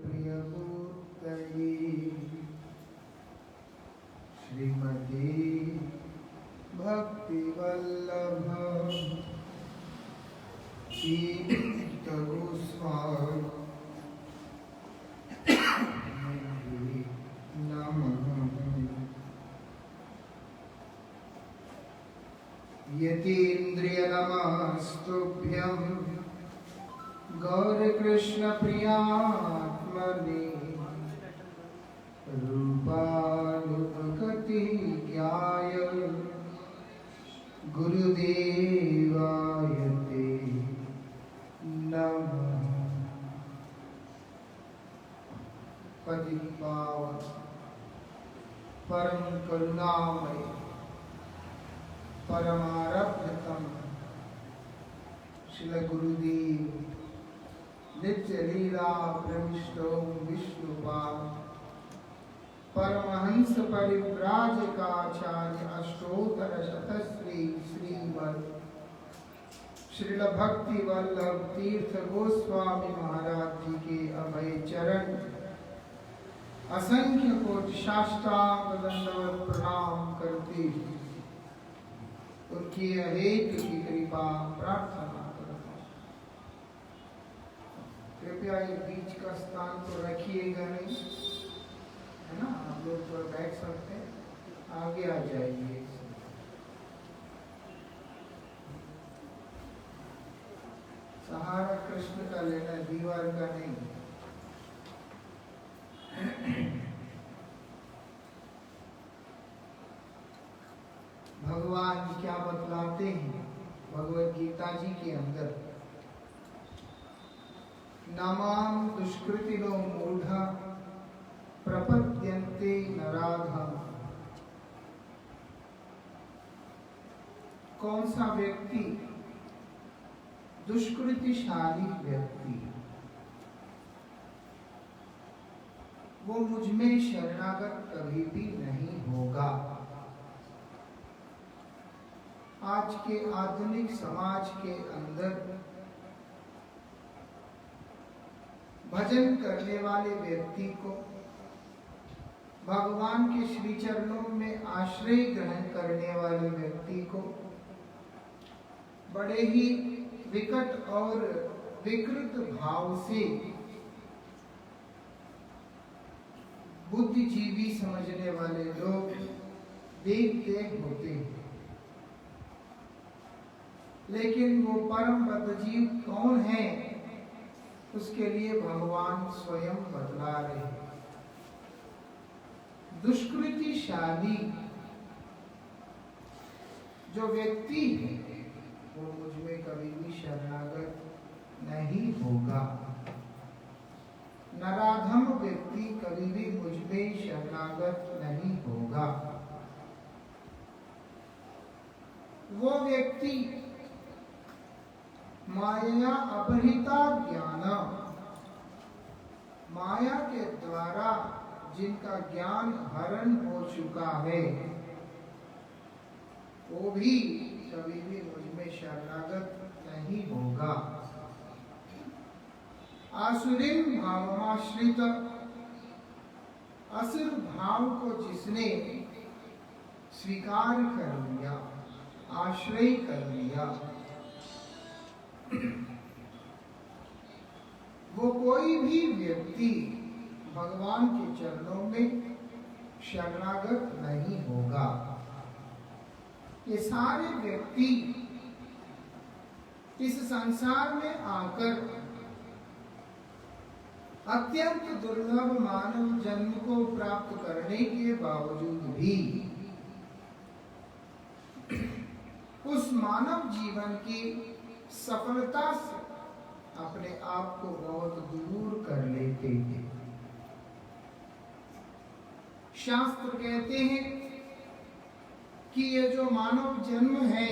प्रियमूर्तये श्रीमती भक्तिवल्लभ श्रीयुक्त गोस्वामी नमः। यतीन्द्रियनमस्तुभ्यं गौरकृष्ण प्रियात्मने रूपानुपगति ज्ञाय गुरुदेवाय ते नमः। पतित पावन परम करुणामय परमारब्धतम श्री गुरुदेव नित्य लीला प्रविष्टो विष्णुपाद परमहंस परिव्राजकाचार्य अष्टोत्तर शतश्री श्रीमद श्रील भक्ति वल्लभ तीर्थ गोस्वामी महाराज जी के अभय चरण असंख्य कोटि साष्टांग दंडवत प्रणाम करते उनकी अहेतु की कृपा प्रार्थना करता हूं। कृपया ये बीच का स्थान तो रखिएगा नहीं, है ना। आप लोग तो बैठ सकते हैं, आगे आ जाइए। सहारा कृष्ण का लेना, दीवार का नहीं। भगवान क्या बतलाते हैं भगवत गीता जी के अंदर, नमाम दुष्कृतिनो मूढ़ा प्रपद्यन्ते नराधम। कौन सा व्यक्ति, दुष्कृतिशाली व्यक्ति, वो मुझ में शरणागत कभी भी नहीं होगा। आज के आधुनिक समाज के अंदर भजन करने वाले व्यक्ति को, भगवान के श्री चरणों में आश्रय ग्रहण करने वाले व्यक्ति को बड़े ही विकट और विकृत भाव से बुद्धिजीवी समझने वाले लोग देखते होते हैं। लेकिन वो परम बद्ध जीव कौन है, उसके लिए भगवान स्वयं बतला रहे हैं। दुष्कृतिशाली जो व्यक्ति है वो मुझ में कभी भी शरणागत नहीं होगा। नराधम व्यक्ति कभी भी मुझ में शरणागत नहीं होगा। वो व्यक्ति माया अपहृता ज्ञान, माया के द्वारा जिनका ज्ञान हरण हो चुका है, वो भी कभी भी मुझ में शरणागत नहीं होगा। आसुरीम भावमाश्रित, असुर भाव को जिसने स्वीकार कर लिया, आश्रय कर लिया, वो कोई भी व्यक्ति भगवान के चरणों में शरणागत नहीं होगा। ये सारे व्यक्ति इस संसार में आकर अत्यंत दुर्लभ मानव जन्म को प्राप्त करने के बावजूद भी उस मानव जीवन की सफलता से अपने आप को बहुत दूर कर लेते हैं। शास्त्र कहते हैं कि ये जो मानव जन्म है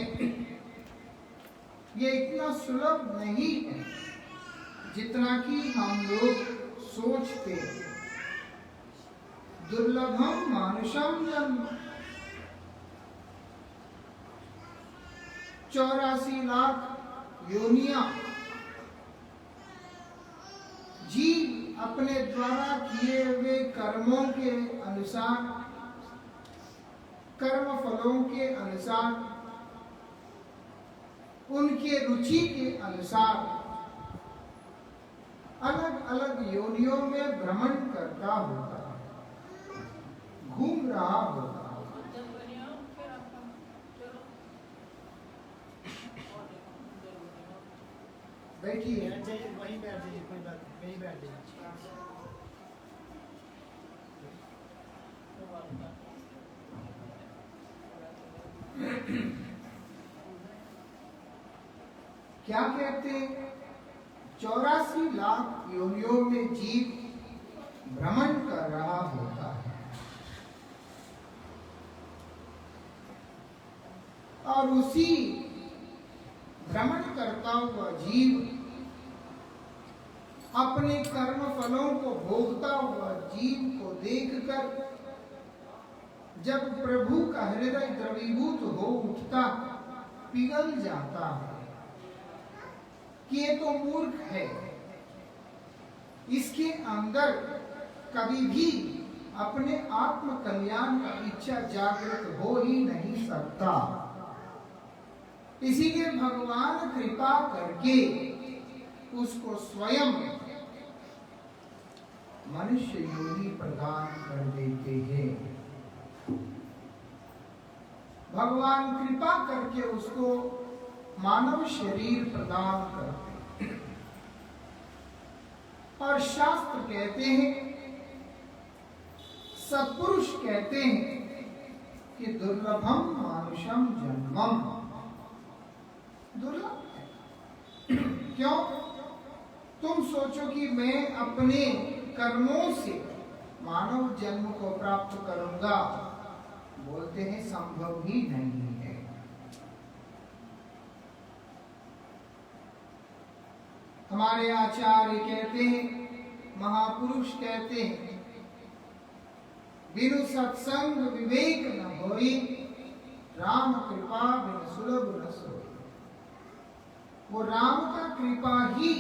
ये इतना सुलभ नहीं है जितना कि हम लोग सोचते हैं। दुर्लभम मानुषम जन्म, 84 लाख योनियां जीव अपने द्वारा किए हुए कर्मों के अनुसार, कर्म फलों के अनुसार, उनके रुचि के अनुसार अलग अलग योनियों में भ्रमण करता होता है, घूम रहा होता है। बैठिए, वहीं बैठ जाइए, कोई बात नहीं, वहीं बैठ जाइए। क्या कहते हैं? 84 लाख योनियों में जीव भ्रमण कर रहा होता है और उसी भ्रमण करता हुआ जीव अपने कर्म फलों को भोगता हुआ जीव को देखकर जब प्रभु का हृदय द्रवीभूत हो उठता, पिघल जाता है कि ये तो मूर्ख है, इसके अंदर कभी भी अपने आत्म कल्याण का इच्छा जागृत हो ही नहीं सकता। इसीलिए भगवान कृपा करके उसको स्वयं मनुष्य योनि प्रदान कर देते हैं। भगवान कृपा करके उसको मानव शरीर प्रदान करते हैं। और शास्त्र कहते हैं, सत्पुरुष कहते हैं कि दुर्लभम मानुषम जन्मम, दुर्लभ है। क्यों? तुम सोचो कि मैं अपने कर्मों से मानव जन्म को प्राप्त करूंगा, बोलते हैं संभव ही नहीं है। हमारे आचार्य कहते हैं, महापुरुष कहते हैं, बिनु सत्संग विवेक न होई, राम कृपा बिनु सुलभ न सोई। वो राम का कृपा ही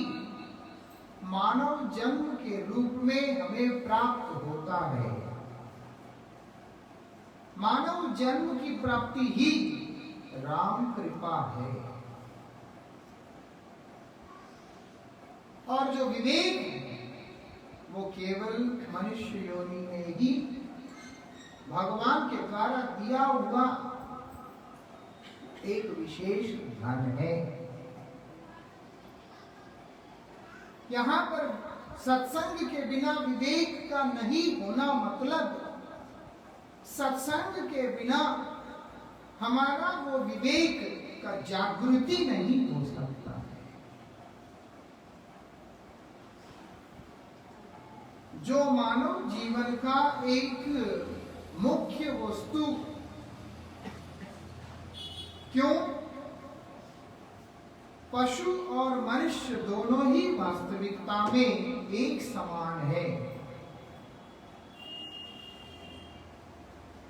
मानव जन्म के रूप में हमें प्राप्त होता है। मानव जन्म की प्राप्ति ही राम कृपा है। और जो विवेक है वो केवल मनुष्य योनि में ही भगवान के द्वारा दिया हुआ एक विशेष धन है। यहाँ पर सत्संग के बिना विवेक का नहीं होना मतलब सत्संग के बिना हमारा वो विवेक का जागृति नहीं हो सकता है। जो मानव जीवन का एक मुख्य वस्तु, क्यों? पशु और मनुष्य दोनों ही वास्तविकता में एक समान है।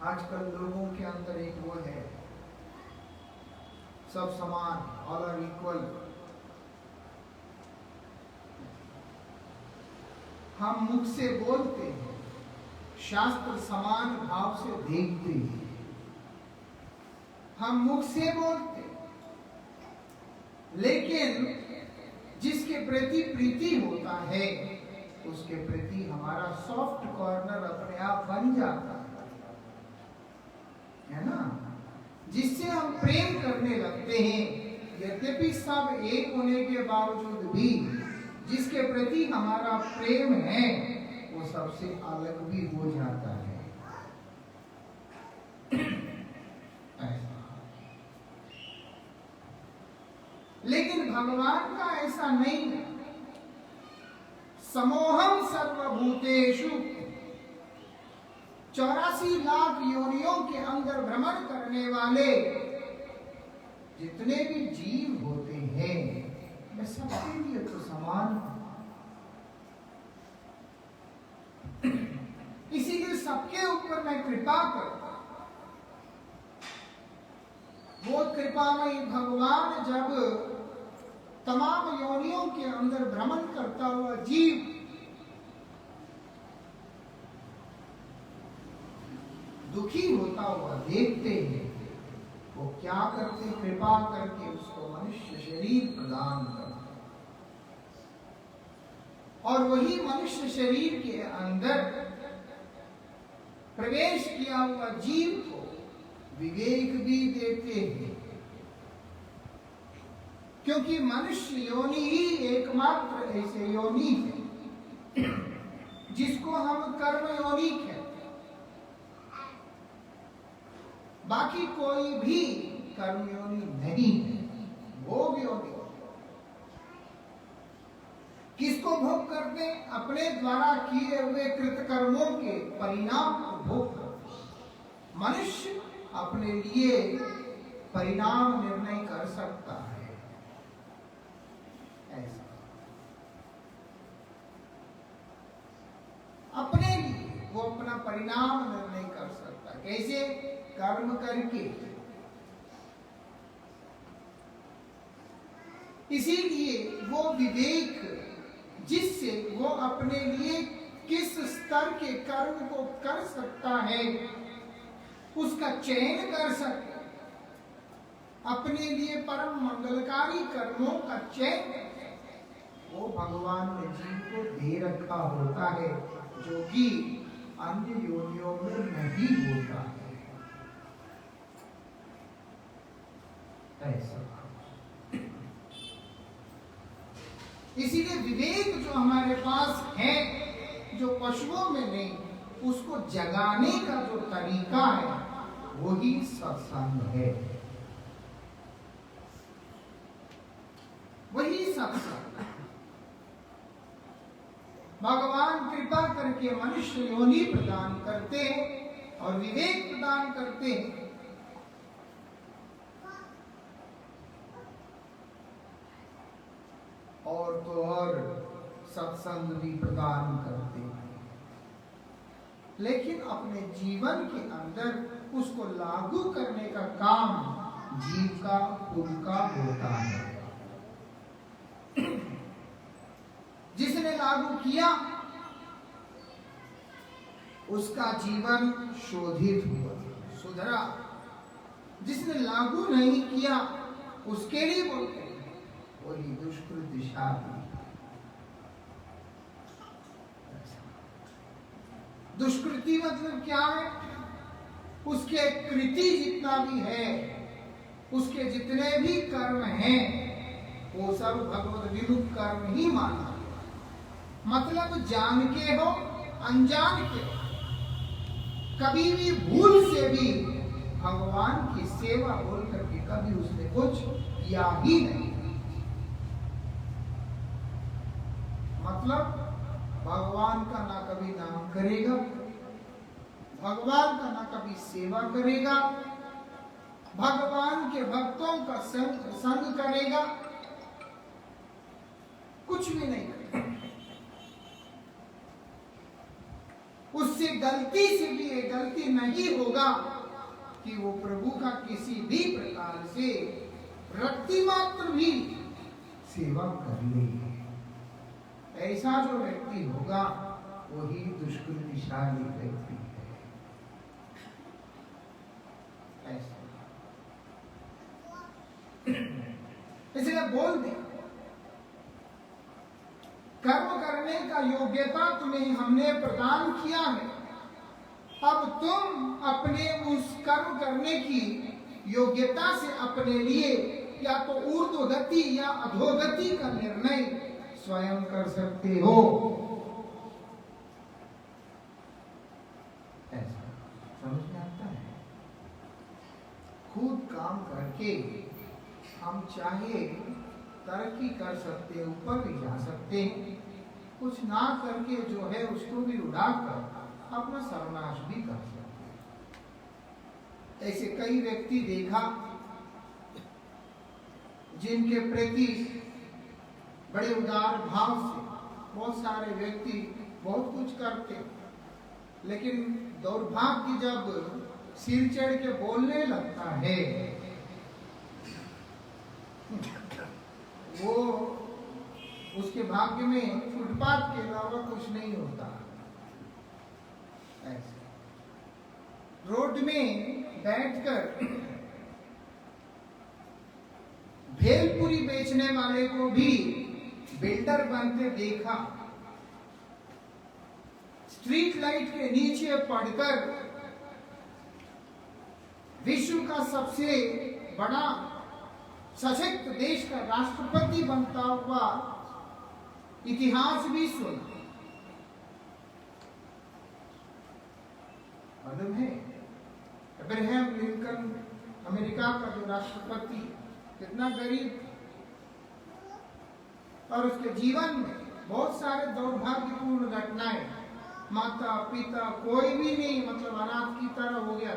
आजकल लोगों के अंदर एक वो है, सब समान, ऑल आर इक्वल। हम मुख से बोलते हैं, शास्त्र समान भाव से देखते हैं। हम मुख से बोलते हैं, लेकिन जिसके प्रति प्रीति होता है उसके प्रति हमारा सॉफ्ट कॉर्नर अपने आप बन जाता है ना। जिससे हम प्रेम करने लगते हैं, यद्यपि सब एक होने के बावजूद भी जिसके प्रति हमारा प्रेम है वो सबसे अलग भी हो जाता है। लेकिन भगवान का ऐसा नहीं है। समोहम सर्वभूतेषु, 84 लाख योनियों के अंदर भ्रमण करने वाले जितने भी जीव होते हैं, मैं सबके लिए तो समान हूं। इसीलिए सबके ऊपर मैं कृपा करता। वो कृपामयी भगवान जब तमाम योनियों के अंदर भ्रमण करता हुआ जीव दुखी होता हुआ देखते हैं, वो क्या करते, कृपा करके उसको मनुष्य शरीर प्रदान करते, और वही मनुष्य शरीर के अंदर प्रवेश किया हुआ जीव को विवेक भी देते हैं, क्योंकि मनुष्य योनि ही एकमात्र ऐसे योनि है जिसको हम कर्म योनि कहते हैं। बाकी कोई भी कर्म योनि नहीं है, भोग योनि। किसको भोग करते? अपने द्वारा किए हुए कृतकर्मों के परिणाम को भोग करते। मनुष्य अपने लिए परिणाम निर्णय कर सकता है, ऐसा अपने लिए वो अपना परिणाम निर्णय कर सकता है। कैसे? कर्म करके। इसीलिए वो विवेक जिससे वो अपने लिए किस स्तर के कर्म को कर सकता है उसका चयन कर सके, अपने लिए परम मंगलकारी कर्मों का चयन वो भगवान ने जीव को दे रखा होता है, जो कि अन्य योनियों में नहीं होता है। ऐसा इसीलिए विवेक जो हमारे पास है, जो पशुओं में नहीं, उसको जगाने का जो तरीका है वही सत्संग है, वही सत्संग। भगवान कृपा करके मनुष्य योनि प्रदान करते हैं और विवेक प्रदान करते हैं, और तो और सत्संग भी प्रदान करते हैं, लेकिन अपने जीवन के अंदर उसको लागू करने का काम जीव का खुद का होता है। जिसने लागू किया उसका जीवन शोधित हुआ, सुधरा। जिसने लागू नहीं किया उसके लिए बोलते हैं वही दुष्कृतिशाली। दुष्कृति मतलब क्या है? उसके कृति जितना भी है, उसके जितने भी कर्म हैं, वो सब भगवत विमुख कर्म ही माना। मतलब जान के हो अनजान के हो, कभी भी भूल से भी भगवान की सेवा बोल करके कभी उसने कुछ किया ही नहीं। मतलब भगवान का ना कभी नाम करेगा, भगवान का ना कभी सेवा करेगा, भगवान के भक्तों का संग करेगा, कुछ भी नहीं करेगा। उससे गलती से भी ये गलती नहीं होगा कि वो प्रभु का किसी भी प्रकार से रत्ती मात्र भी सेवा कर ले। ऐसा जो व्यक्ति होगा वही दुष्कृतिशाली व्यक्ति है। ऐसा इसलिए बोल दे, कर्म करने का योग्यता तुम्हें हमने प्रदान किया है, अब तुम अपने उस कर्म करने की योग्यता से अपने लिए या तो ऊर्ध्वगति या अधोगति का निर्णय स्वयं कर सकते हो। ऐसा समझ में आता है? खुद काम करके हम चाहे तरक्की कर सकते हैं, ऊपर भी जा सकते हैं, कुछ ना करके जो है उसको भी उड़ाकर अपना सर्वनाश भी कर सकते हैं। ऐसे कई व्यक्ति देखा जिनके प्रति बड़े उदार भाव से बहुत सारे व्यक्ति बहुत कुछ करते, लेकिन दुर्भाग्य जब सिर चढ़ के बोलने लगता है वो उसके भाग्य में फुटपाथ के अलावा कुछ नहीं होता। ऐसे रोड में बैठकर भेलपुरी बेचने वाले को भी बिल्डर बनते देखा। स्ट्रीट लाइट के नीचे पढ़कर विश्व का सबसे बड़ा सशक्त देश का राष्ट्रपति बनता हुआ इतिहास भी सुना। मालूम है अब्राहम लिंकन अमेरिका का जो राष्ट्रपति कितना गरीब, और उसके जीवन में बहुत सारे दुर्भाग्यपूर्ण घटनाएं, माता पिता कोई भी नहीं, मतलब अनाथ की तरह हो गया।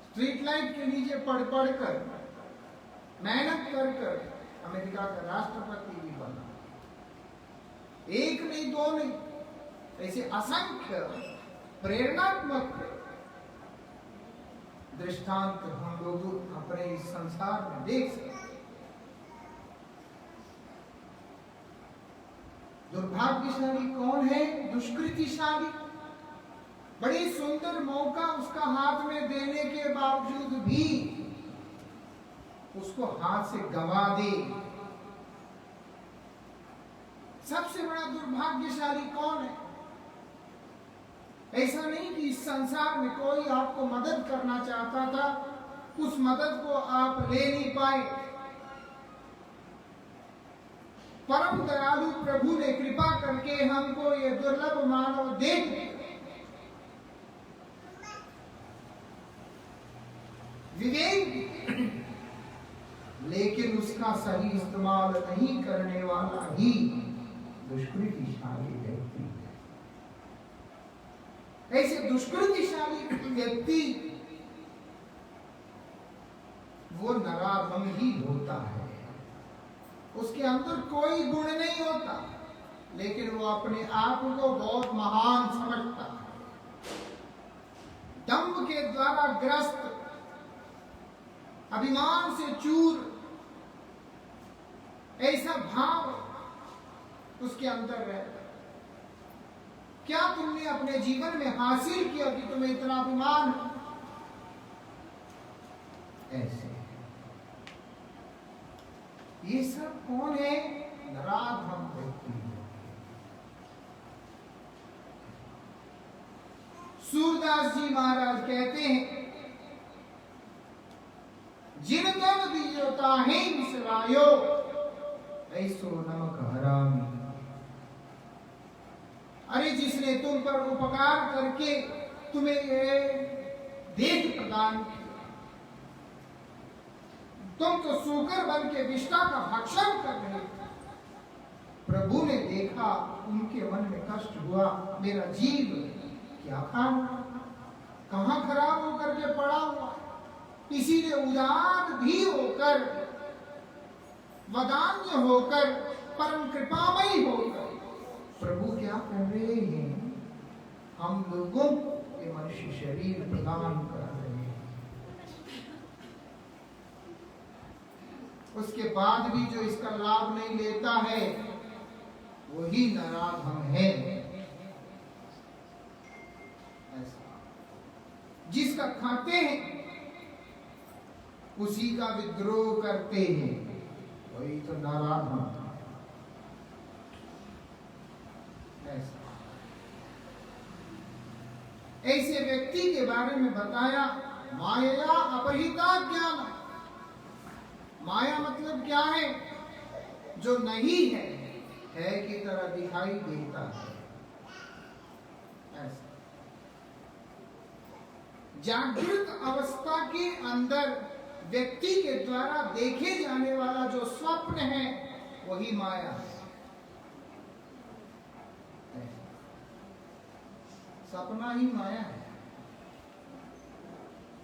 स्ट्रीट लाइट के नीचे पढ़ कर मेहनत कर अमेरिका का राष्ट्रपति भी बना। एक नहीं दो नहीं, ऐसे असंख्य प्रेरणात्मक दृष्टांत हम लोग अपने इस संसार में देख सकते। दुर्भाग्यशाली कौन है? दुष्कृतिशाली। बड़ी सुंदर मौका उसका हाथ में देने के बावजूद भी उसको हाथ से गवा दे। सबसे बड़ा दुर्भाग्यशाली कौन है? ऐसा नहीं कि इस संसार में कोई आपको मदद करना चाहता था, उस मदद को आप ले नहीं पाए। परम दयालु प्रभु ने कृपा करके हमको ये दुर्लभ मानव दे विवेक, लेकिन उसका सही इस्तेमाल नहीं करने वाला ही दुष्कृतिशाली व्यक्ति है। ऐसे दुष्कृतिशाली व्यक्ति वो नराधम ही होता है। उसके अंदर कोई गुण नहीं होता, लेकिन वो अपने आप को बहुत महान समझता है। दंभ के द्वारा ग्रस्त, अभिमान से चूर, ऐसा भाव उसके अंदर रहता। क्या तुमने अपने जीवन में हासिल किया कि तुम्हें इतना अभिमान? ऐसे ये सब कौन है? नराधम व्यक्ति। सूरदास जी महाराज कहते हैं, जिन तन दियो ताहे बिसरायो, ऐसो नमक हरामी। अरे जिसने तुम पर उपकार करके तुम्हें ये देख प्रदान किया, तुम तो सूकर बन के विष्टा का भक्षण कर रहे थे। प्रभु ने देखा, उनके मन में कष्ट हुआ, मेरा जीव क्या खाना, कहां खराब होकर के पड़ा हुआ। इसीलिए उदार भी होकर, वदान्य होकर, परम कृपामयी होकर प्रभु क्या कर रहे हैं? हम लोगों के मनुष्य शरीर प्रदान कर रहे हैं। उसके बाद भी जो इसका लाभ नहीं लेता है वही नराधम है। जिसका खाते हैं उसी का विद्रोह करते हैं, वही तो नराधम। ऐसे व्यक्ति के बारे में बताया, माया अपहिता ज्ञान। माया मतलब क्या है? जो नहीं है की तरह दिखाई देता है। ऐसा जागृत अवस्था के अंदर व्यक्ति के द्वारा देखे जाने वाला जो स्वप्न है वही माया है। सपना ही माया है,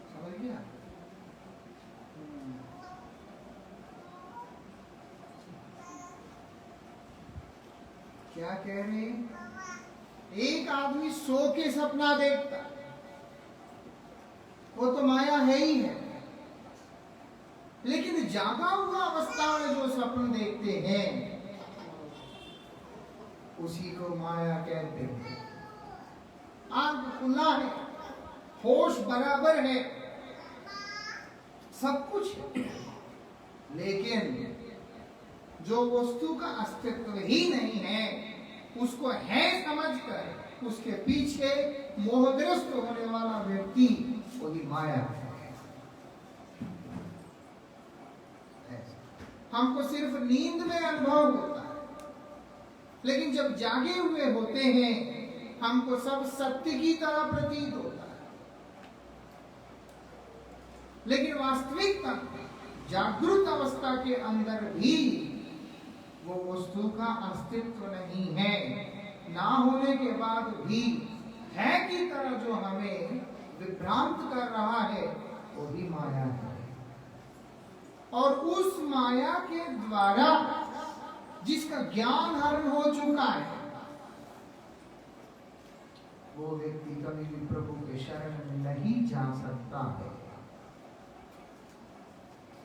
समझ गया? क्या कह रहे हैं? एक आदमी सो के सपना देखता, वो तो माया है ही है। लेकिन जागा हुआ अवस्था में जो सपन देखते हैं उसी को माया कहते हैं। आंख खुला है, होश बराबर है, सब कुछ है, लेकिन जो वस्तु का अस्तित्व ही नहीं है उसको है समझकर उसके पीछे मोहग्रस्त होने वाला व्यक्ति वही माया है। हमको सिर्फ नींद में अनुभव होता है, लेकिन जब जागे हुए होते हैं हमको सब सत्य की तरह प्रतीत होता है, लेकिन वास्तविकता जागृत अवस्था के अंदर भी वो वस्तु का अस्तित्व नहीं है। ना होने के बाद भी है की तरह जो हमें विभ्रांत कर रहा है वो भी माया है। और उस माया के द्वारा जिसका ज्ञान हरण हो चुका है वो व्यक्ति कभी भी प्रभु के शरण में नहीं जा सकता है,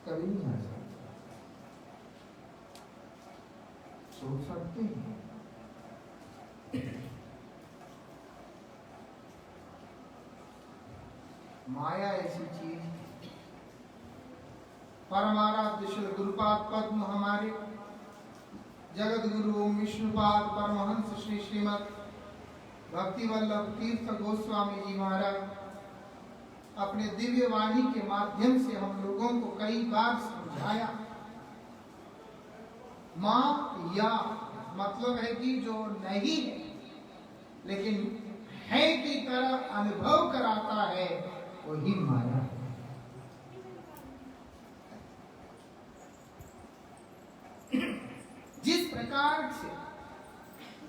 कभी नहीं आ सकता। सोच सकते हैं माया ऐसी चीज, परमाराध्य श्री गुरुपाद पद्म हमारे जगत गुरु विष्णुपाद परमहंस श्री श्रीमद भक्ति वल्लभ तीर्थ गोस्वामी जी महाराज अपने दिव्य वाणी के माध्यम से हम लोगों को कई बार समझाया। माँ या मतलब है कि जो नहीं है लेकिन है की तरह अनुभव कराता है वही माया है। जिस प्रकार से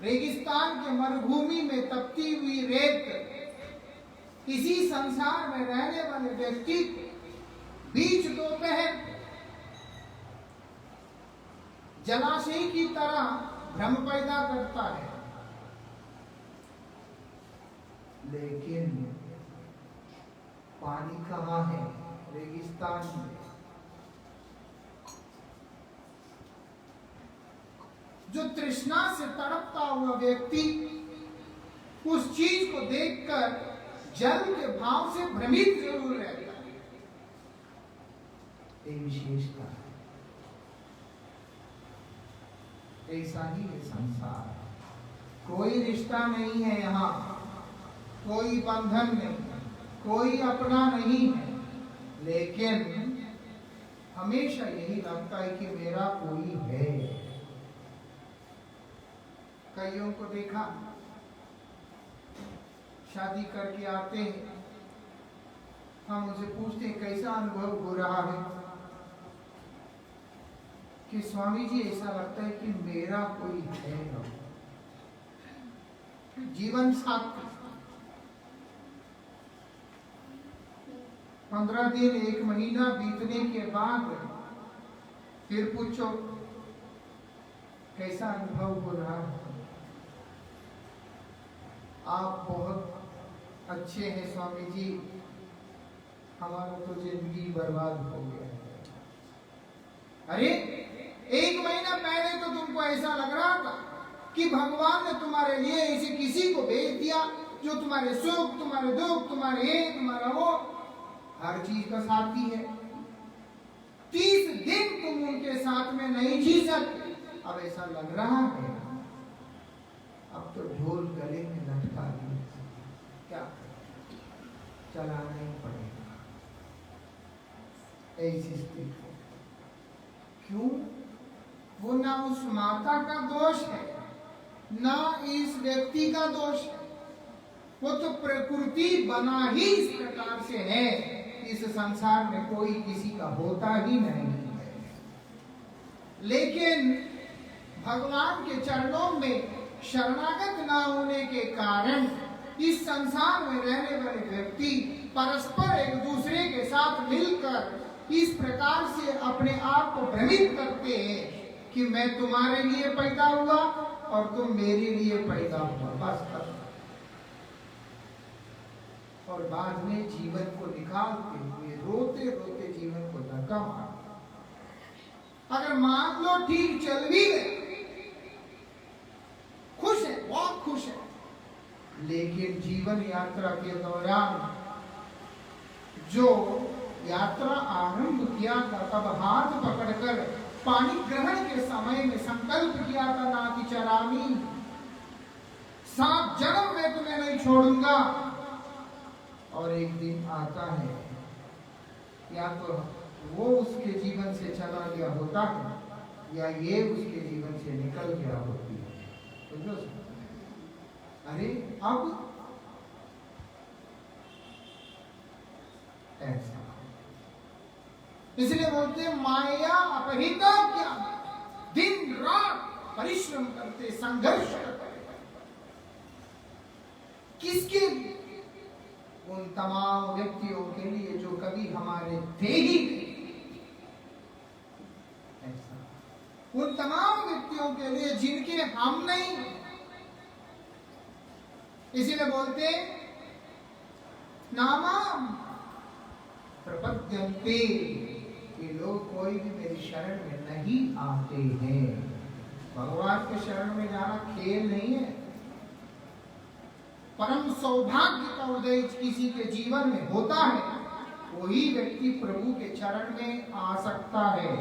रेगिस्तान के मरुभूमि में तपती हुई रेत इसी संसार में रहने वाले व्यक्ति बीच दोपहर जलाशय की तरह भ्रम पैदा करता है, लेकिन पानी कहाँ है? रेगिस्तान में। जो तृष्णा से तड़पता हुआ व्यक्ति उस चीज को देखकर जल के भाव से भ्रमित जरूर रहता है, ये विशेषता है। ऐसा ही है संसार, कोई रिश्ता नहीं है यहाँ, कोई बंधन नहीं, कोई अपना नहीं है, लेकिन हमेशा यही लगता है कि मेरा कोई है। कईयों को देखा शादी करके आते हैं, हम उनसे पूछते हैं कैसा अनुभव हो रहा है, कि स्वामी जी ऐसा लगता है कि मेरा कोई है, जीवन साथी। 15 दिन 1 महीना बीतने के बाद फिर पूछो कैसा अनुभव हो रहा है। आप बहुत अच्छे हैं स्वामी जी, हमारा तो जिंदगी बर्बाद हो गया है। अरे 1 महीना पहले तो तुमको ऐसा लग रहा था कि भगवान ने तुम्हारे लिए ऐसे किसी को भेज दिया जो तुम्हारे सुख, तुम्हारे दुख, तुम्हारे ये, तुम्हारा वो, हर चीज का साथी है। 30 दिन तुम उनके साथ में नहीं जी सकते, अब ऐसा लग रहा है अब तो ढोल गले में लटका दिया, क्या चलाना ही पड़ेगा। ऐसी स्थिति क्यों? वो ना उस माता का दोष है ना इस व्यक्ति का दोष है, वो तो प्रकृति बना ही इस प्रकार से है, इस संसार में कोई किसी का होता ही नहीं है। लेकिन भगवान के चरणों में शरणागत ना होने के कारण इस संसार में रहने वाले व्यक्ति परस्पर एक दूसरे के साथ मिलकर इस प्रकार से अपने आप को भ्रमित करते हैं कि मैं तुम्हारे लिए पैदा हुआ और तुम मेरे लिए पैदा हुआ, बस। और बाद में जीवन को निकालते हुए रोते रोते जीवन को धक्का मारता। अगर मान लो ठीक चल भी गए, खुश है, बहुत खुश है, लेकिन जीवन यात्रा के दौरान जो यात्रा आरंभ किया था तब हाथ पकड़कर पानी ग्रहण के समय में संकल्प किया था, नाति चरामी, 7 जन्म में तुम्हें नहीं छोड़ूंगा। और एक दिन आता है, या तो वो उसके जीवन से चला गया होता है या ये उसके जीवन से निकल गया होती है। तो अरे अब ऐसा, इसलिए बोलते हैं माया अपहिता क्या, दिन रात परिश्रम करते, संघर्ष करते। किसके? उन तमाम व्यक्तियों के लिए जो कभी हमारे थे ही नहीं। ऐसा, उन तमाम व्यक्तियों के लिए जिनके हम नहीं। इसीलिए बोलते नामाम प्रपद्यन्ते, ये लोग कोई भी मेरी शरण में नहीं आते हैं। भगवान के शरण में जाना खेल नहीं है। परम सौभाग्य का उदय किसी के जीवन में होता है, वही व्यक्ति प्रभु के चरण में आ सकता है।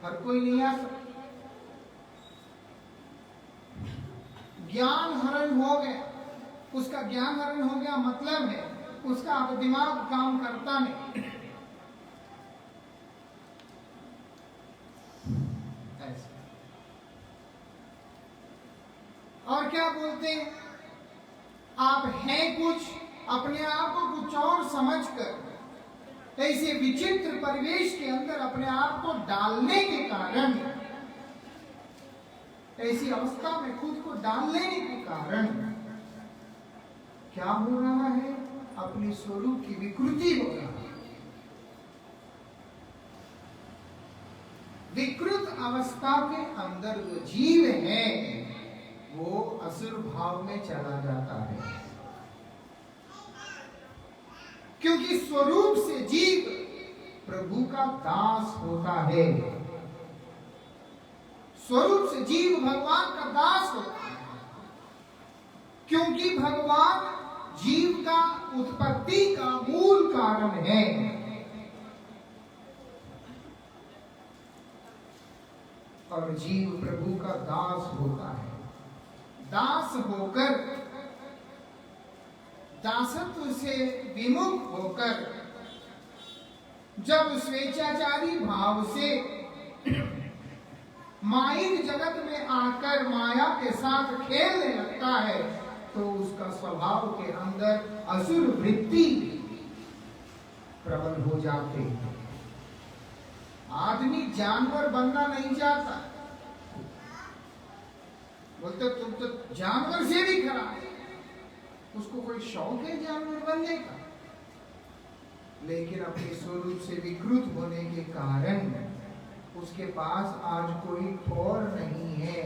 हर कोई नहीं आ सकता। ज्ञान हरण हो गया, उसका ज्ञान हरण हो गया मतलब है उसका अब दिमाग काम करता नहीं। ऐसा। और क्या बोलते हैं, आप हैं कुछ, अपने आप को कुछ और समझकर ऐसे विचित्र परिवेश के अंदर अपने आप को डालने के कारण, ऐसी अवस्था में खुद को डालने के कारण क्या हो रहा है, अपने स्वरूप की विकृति हो रहा है। विकृत अवस्था के अंदर जो जीव है वो असुर भाव में चला जाता है, क्योंकि स्वरूप से जीव प्रभु का दास होता है। स्वरूप से जीव भगवान का दास होता है, क्योंकि भगवान जीव का उत्पत्ति का मूल कारण है। और जीव प्रभु का दास होता है। दास होकर, दासत्व से विमुख होकर जब स्वेच्छाचारी भाव से माइक जगत में आकर माया के साथ खेलने लगता है तो उसका स्वभाव के अंदर असुर वृत्ति प्रबल हो जाते हैं। आदमी जानवर बनना नहीं चाहता, बोलते तुम तो जानवर से भी खराब है। उसको कोई शौक है जानवर बनने का, लेकिन अपने स्वरूप से विकृत होने के कारण उसके पास आज कोई ठौर नहीं है,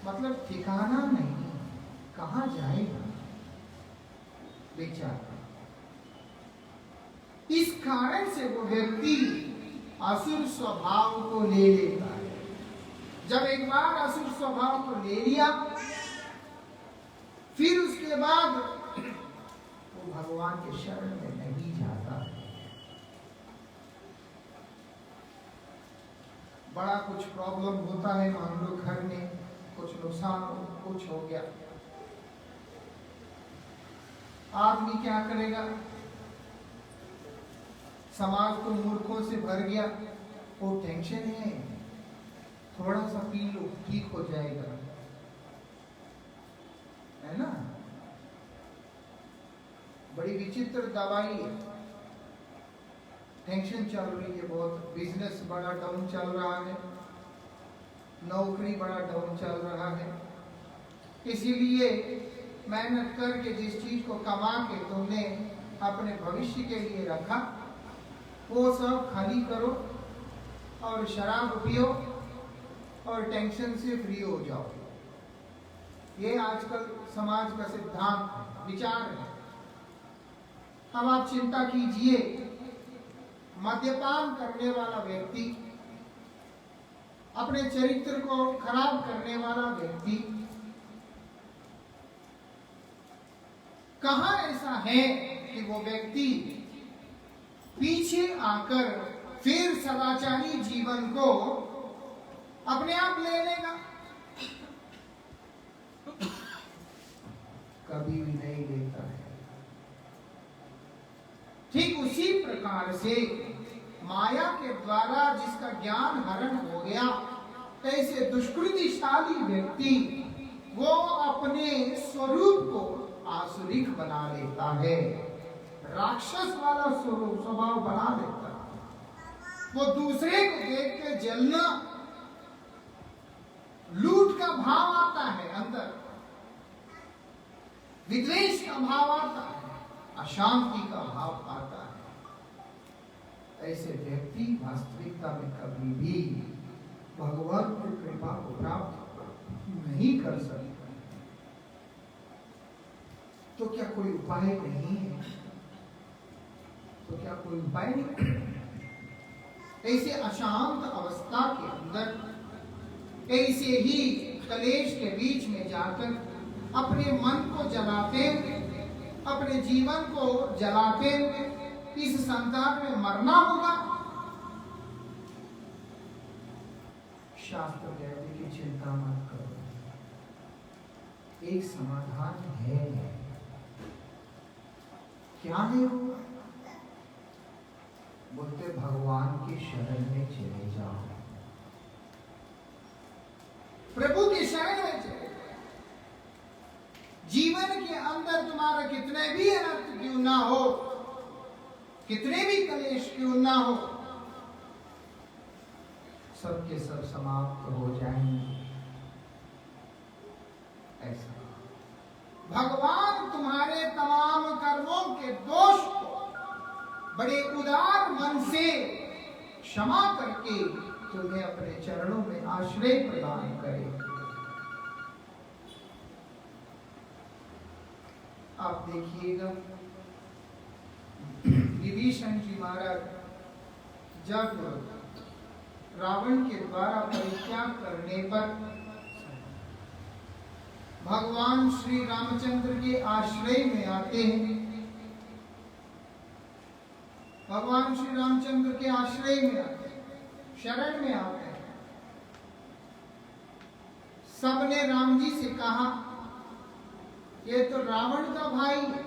मतलब ठिकाना नहीं, कहां जाएगा बेचारा। इस कारण से वो व्यक्ति असुर स्वभाव को ले लेता है। जब एक बार असुर स्वभाव को ले लिया, फिर उसके बाद वो भगवान के शरण में नहीं जाता। बड़ा कुछ प्रॉब्लम होता है, मान लो घर में कुछ नुकसान कुछ हो गया, आदमी क्या करेगा? समाज तो मूर्खों से भर गया, वो टेंशन है, थोड़ा सा पी लो ठीक हो जाएगा, है ना? बड़ी विचित्र दवाई है। टेंशन चल रही है बहुत, बिजनेस बड़ा डाउन चल रहा है, नौकरी बड़ा डाउन चल रहा है, इसीलिए मेहनत करके जिस चीज को कमा के तुमने अपने भविष्य के लिए रखा वो सब खाली करो और शराब पियो और टेंशन से फ्री हो जाओ। ये आजकल समाज का सिद्धांत विचार है। अब आप चिंता कीजिए, मद्यपान करने वाला व्यक्ति, अपने चरित्र को खराब करने वाला व्यक्ति, कहां ऐसा है कि वो व्यक्ति पीछे आकर फिर सदाचारी जीवन को अपने आप ले लेगा, कभी भी नहीं लेता है। ठीक उसी प्रकार से माया के द्वारा जिसका ज्ञान हरण हो गया, ऐसे दुष्कृतिशाली व्यक्ति वो अपने स्वरूप को आसुरिक बना लेता है, राक्षस वाला स्वभाव बना लेता है। वो दूसरे को देख के जलना, लूट का भाव आता है अंदर, विद्वेष का भाव आता है, अशांति का भाव आता है। ऐसे व्यक्ति वास्तविकता में कभी भी भगवान की कृपा को प्राप्त नहीं कर सकते। तो क्या कोई उपाय नहीं है? तो क्या कोई उपाय नहीं? ऐसे अशांत अवस्था के अंदर ऐसे ही कलेश के बीच में जाकर अपने मन को जलाते, अपने जीवन को जलाते इस संसार में मरना होगा। शास्त्र कहते कि चिंता मत करो, एक समाधान है। क्या है वो? बोलते भगवान की शरण में चले जाओ, प्रभु की शरण में चले जाओ। जीवन के अंदर तुम्हारा कितने भी अनर्थ क्यों ना हो, कितने भी कलेश क्यों ना हो, सबके सब समाप्त हो जाएंगे। ऐसा भगवान तुम्हारे तमाम कर्मों के दोष को बड़े उदार मन से क्षमा करके तुम्हें अपने चरणों में आश्रय प्रदान करे। आप देखिएगा विभीषण जी महाराज जब रावण के द्वारा परित्याग करने पर भगवान श्री रामचंद्र के आश्रय में आते हैं, भगवान श्री रामचंद्र के आश्रय में आते हैं, शरण में आते हैं। सबने राम जी से कहा ये तो रावण का भाई है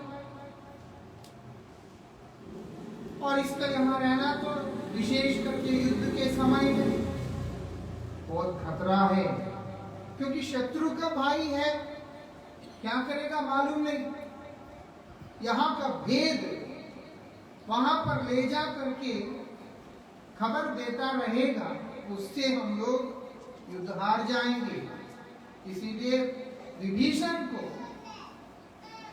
और इसका यहाँ रहना तो विशेष करके युद्ध के समय में बहुत खतरा है, क्योंकि शत्रु का भाई है, क्या करेगा मालूम नहीं। यहाँ का भेद वहां पर ले जा करके खबर देता रहेगा, उससे हम लोग युद्ध हार जाएंगे। इसीलिए विभीषण को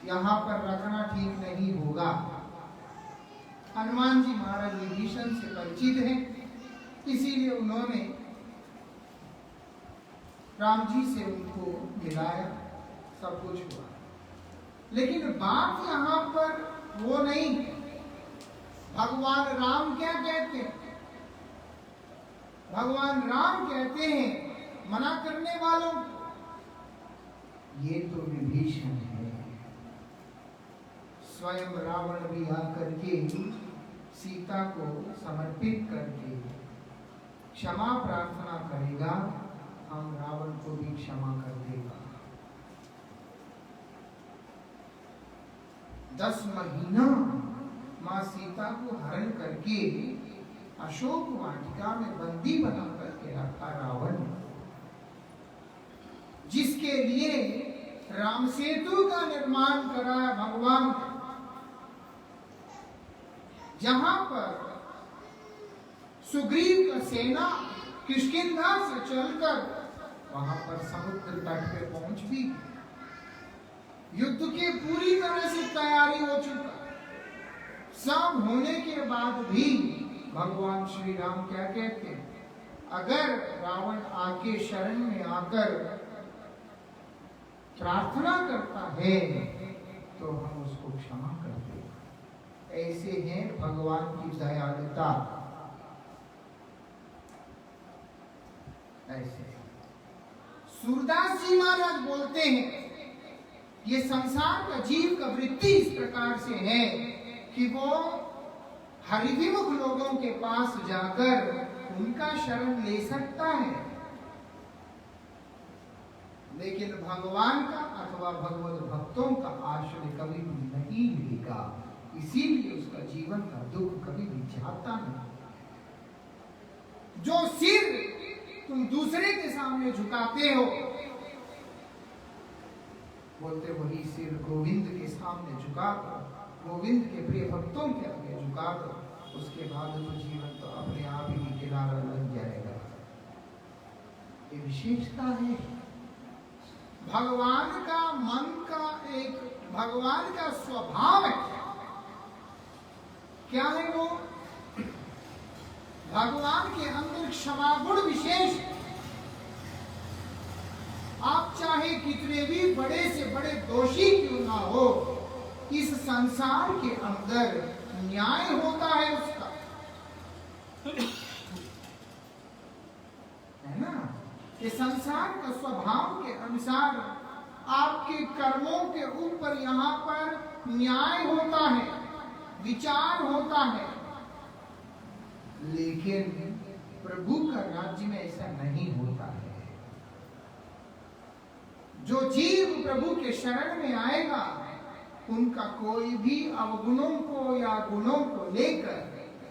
यहाँ पर रखना ठीक नहीं होगा। हनुमान जी महाराज विभीषण से परिचित हैं, इसीलिए उन्होंने राम जी से उनको मिलाया, सब कुछ हुआ। लेकिन बात यहाँ पर वो नहीं। भगवान राम क्या कहते हैं? भगवान राम कहते हैं मना करने वालों को, ये तो विभीषण है। स्वयं रावण भी आकर के सीता को समर्पित करके क्षमा प्रार्थना करेगा, हम रावण को भी क्षमा कर देगा। 10 महीना मां सीता को हरण करके अशोक वाटिका में बंदी बना करके रखा रावण, जिसके लिए राम सेतु का निर्माण कराया भगवान, जहां पर सुग्रीव का सेना किष्किंधा से चलकर वहां पर समुद्र तट पे पहुंच भी, युद्ध की पूरी तरह से तैयारी हो चुका। सब होने के बाद भी भगवान श्री राम क्या कहते हैं? अगर रावण आके शरण में आकर प्रार्थना करता है तो हम उसको क्षमा कर दें। ऐसे हैं भगवान की दयालुता। ऐसे सूरदास जी महाराज बोलते हैं ये संसार का जीव का वृत्ति इस प्रकार से है कि वो हरिविमुख लोगों के पास जाकर उनका शरण ले सकता है, लेकिन भगवान का अथवा भगवत भक्तों का आश्रय कभी भी नहीं मिलेगा। इसीलिए उसका जीवन का दुख कभी भी जाता नहीं। जो सिर तुम दूसरे के सामने झुकाते हो, बोलते वही सिर गोविंद के सामने झुका दो, गोविंद के प्रिय भक्तों के आगे झुका दो, उसके बाद तो जीवन तो अपने आप ही किनारा लग जाएगा। ये विशेषता है भगवान का मन का, एक भगवान का स्वभाव है। क्या है वो? भगवान के अंदर क्षमा गुण विशेष है। आप चाहे कितने भी बड़े से बड़े दोषी क्यों ना हो, इस संसार के अंदर न्याय होता है उसका, है ना? ये संसार का स्वभाव के अनुसार आपके कर्मों के ऊपर यहाँ पर न्याय होता है, विचार होता है। लेकिन प्रभु का राज्य में ऐसा नहीं होता है। जो जीव प्रभु के शरण में आएगा, उनका कोई भी अवगुणों को या गुणों को लेकर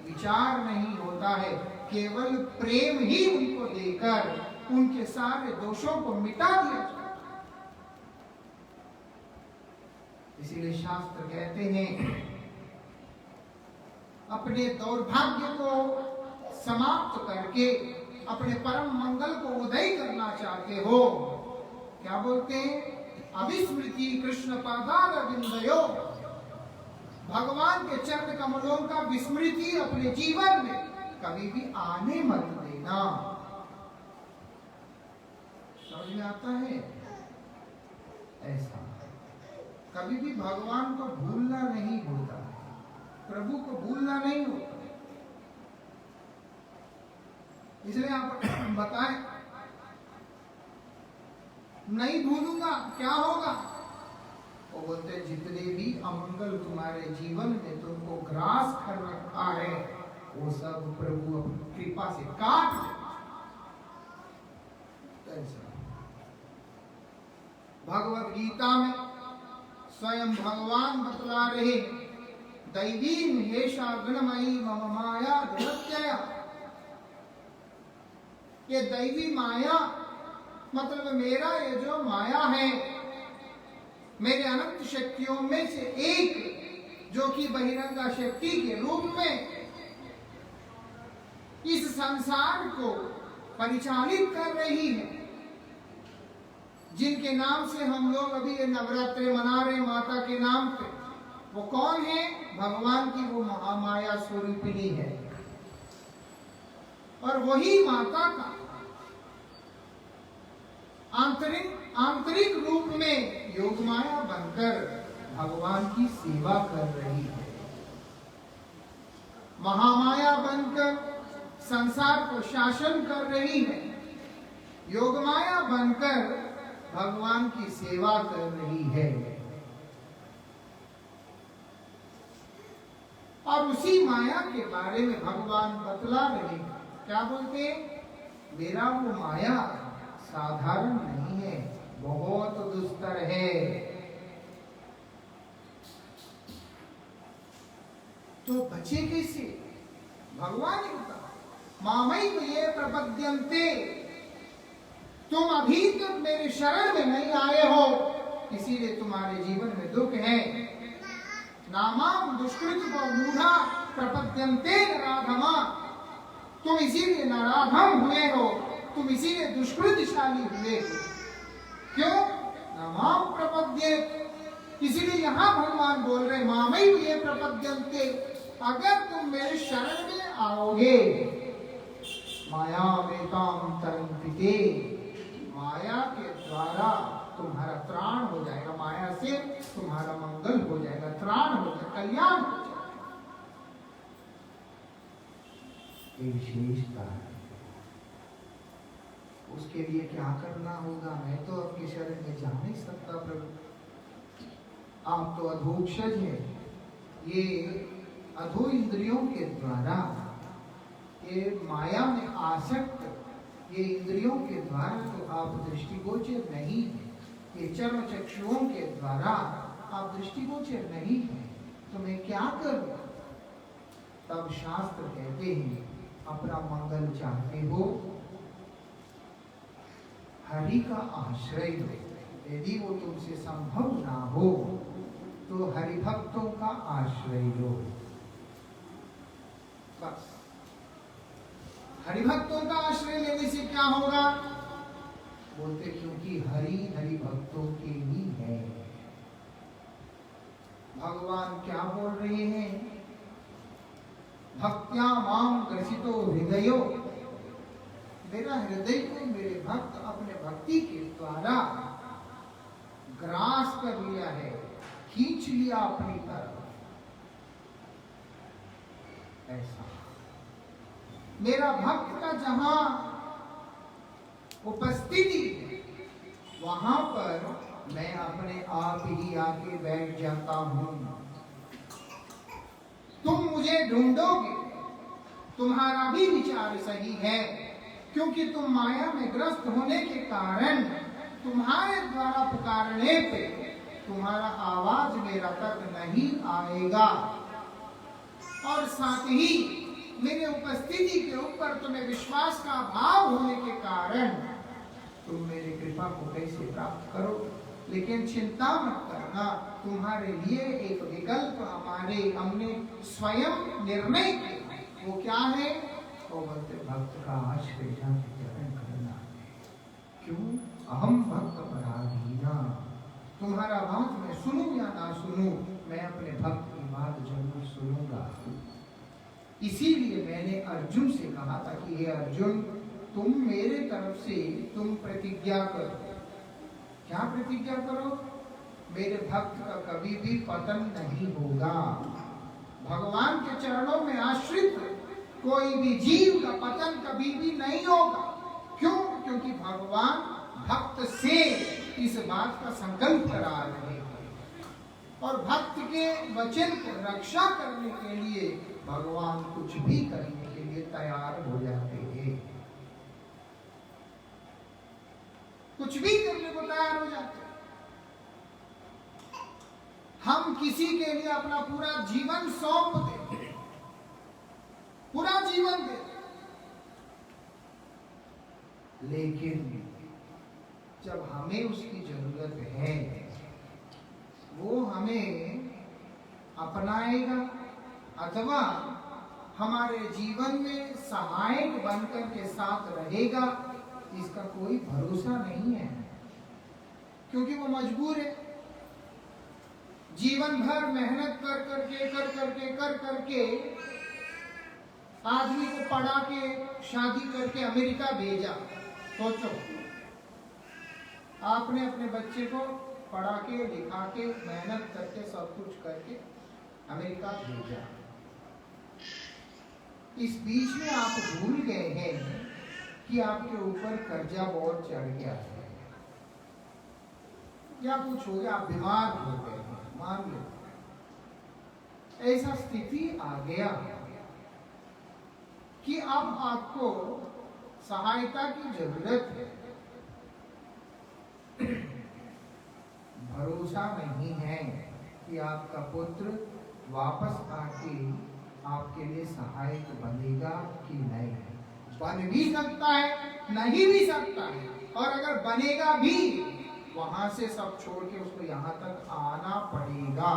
विचार नहीं होता है। केवल प्रेम ही उनको देकर उनके सारे दोषों को मिटा दिया जाता है। इसीलिए शास्त्र कहते हैं, अपने दौर्भाग्य को समाप्त करके अपने परम मंगल को उदय करना चाहते हो, क्या बोलते हैं? अविस्मृति कृष्ण पादारविंदयो, भगवान के चरण कमलों का विस्मृति अपने जीवन में कभी भी आने मत देना। समझ में आता है? ऐसा कभी भी भगवान को भूलना नहीं होता, प्रभु को भूलना नहीं होता। इसलिए आप बताएं, नहीं भूलूंगा क्या होगा? वो बोलते जितने भी अमंगल तुम्हारे जीवन में तुमको ग्रास कर रखा है, वो सब प्रभु अपनी कृपा से काट दे। भगवत गीता में स्वयं भगवान बतला रहे, दैवीम हेषा गणमयी मम माया धनत्यया। ये दैवी माया मतलब मेरा ये जो माया है, मेरे अनंत शक्तियों में से एक, जो कि बहिरंगा शक्ति के रूप में इस संसार को परिचालित कर रही है, जिनके नाम से हम लोग अभी ये नवरात्रि मना रहे माता के नाम पे, वो कौन है? भगवान की वो महामाया स्वरूपिणी है। और वही माता का आंतरिक रूप में योग माया बनकर भगवान की सेवा कर रही है। महामाया बनकर संसार को शासन कर रही है, योग माया बनकर भगवान की सेवा कर रही है। और उसी माया के बारे में भगवान बतला रहे, क्या बोलते? मेरा वो माया साधारण नहीं है, बहुत दुस्तर है। तो बचे कैसे? भगवान ने कहा, मामई को ये प्रपद्यन्ते, तुम अभी तक मेरे शरण में नहीं आए हो, इसीलिए तुम्हारे जीवन में दुख है। नामाम दुष्कृत मूढ़ा प्रपद्यन्ते नराधमा, तुम इसीलिए नराधम हुए हो, तुम इसीलिए दुष्कृतशाली हुए हो। क्यों? नामाम प्रपद्येत, इसीलिए यहाँ भगवान बोल रहे मामई ये प्रपद्यन्ते, अगर तुम मेरे शरण में आओगे, माया वेताम तरंपिते, माया के द्वारा तुम्हारा त्राण हो जाएगा, माया से तुम्हारा मंगल हो जाएगा, त्राण हो जाएगा, कल्याण हो जाएगा। ये विशेषता है। उसके लिए क्या करना होगा? मैं तो आपके शरण में जा नहीं सकता प्रभु, आप तो अधोक्षज हैं, ये अधो इंद्रियों के द्वारा, ये माया में आसक्त ये इंद्रियों के द्वारा तो आप दृष्टिगोचर नहीं है, ये चर्म चक्षुओं के द्वारा आप दृष्टिगोचर नहीं है, तो मैं क्या करूं? तब शास्त्र कहते हैं अपना मंगल चाहते हो, हरि का आश्रय लो। यदि वो तुमसे संभव ना हो तो हरिभक्तों का आश्रय लो। बस हरिभक्तों का आश्रय लेने से क्या होगा? बोलते क्योंकि हरि हरिभक्तों के ही है। भगवान क्या बोल रहे हैं? भक्त्या माम ग्रसितो हृदयो, मेरा हृदय को मेरे भक्त अपने भक्ति के द्वारा ग्रास कर लिया है, खींच लिया अपनी तरफ। ऐसा मेरा भक्त का जहां उपस्थिति है वहां पर मैं अपने आप ही आके बैठ जाता हूं। तुम मुझे ढूंढोगे, तुम्हारा भी विचार सही है, क्योंकि तुम माया में ग्रस्त होने के कारण तुम्हारे द्वारा पुकारने पे तुम्हारा आवाज मेरा तक नहीं आएगा, और साथ ही मेरे उपस्थिति के ऊपर तुम्हें विश्वास का अभाव होने के कारण तुम मेरी कृपा को कैसे प्राप्त करो। लेकिन चिंता मत करना, तुम्हारे लिए एक विकल्प हमने स्वयं निर्णय किया। वो क्या है? वो बोलते भक्त का आश्रय ग्रहण करना। क्यों? अहम भक्त पराधीना। तुम्हारा बात मैं सुनूं या ना सुनूं, मैं अपने भक्त की बात जरूर सुनूंगा। इसीलिए मैंने अर्जुन से कहा था कि हे अर्जुन, तुम मेरे तरफ से तुम प्रतिज्ञा करो। क्या प्रतिज्ञा करो? मेरे भक्त का कभी भी पतन नहीं होगा। भगवान के चरणों में आश्रित कोई भी जीव का पतन कभी भी नहीं होगा। क्यों? क्योंकि भगवान भक्त से इस बात का संकल्प करा रहे हैं, और भक्त के वचन को रक्षा करने के लिए भगवान कुछ भी करने के लिए तैयार हो जाते हैं। कुछ भी करने को तैयार हो जाते हैं। हम किसी के लिए अपना पूरा जीवन सौंप देते, पूरा जीवन देते, लेकिन जब हमें उसकी जरूरत है वो हमें अपनाएगा अथवा हमारे जीवन में सहायक बनकर के साथ रहेगा, इसका कोई भरोसा नहीं है, क्योंकि वो मजबूर है। जीवन भर मेहनत कर करके आदमी को पढ़ा के शादी करके अमेरिका भेजा। सोचो, आपने अपने बच्चे को पढ़ा के लिखा के मेहनत करके सब कुछ करके अमेरिका भेजा। इस बीच में आप भूल गए हैं कि आपके ऊपर कर्जा बहुत चढ़ गया है, या कुछ हो गया, आप बीमार हो गए हैं, मान लो ऐसा स्थिति आ गया कि अब आपको सहायता की जरूरत है। भरोसा नहीं है कि आपका पुत्र वापस आके आपके लिए सहायक बनेगा कि नहीं। बन भी सकता है, नहीं भी सकता है, और अगर बनेगा भी वहां से सब छोड़ के उसको यहाँ तक आना पड़ेगा।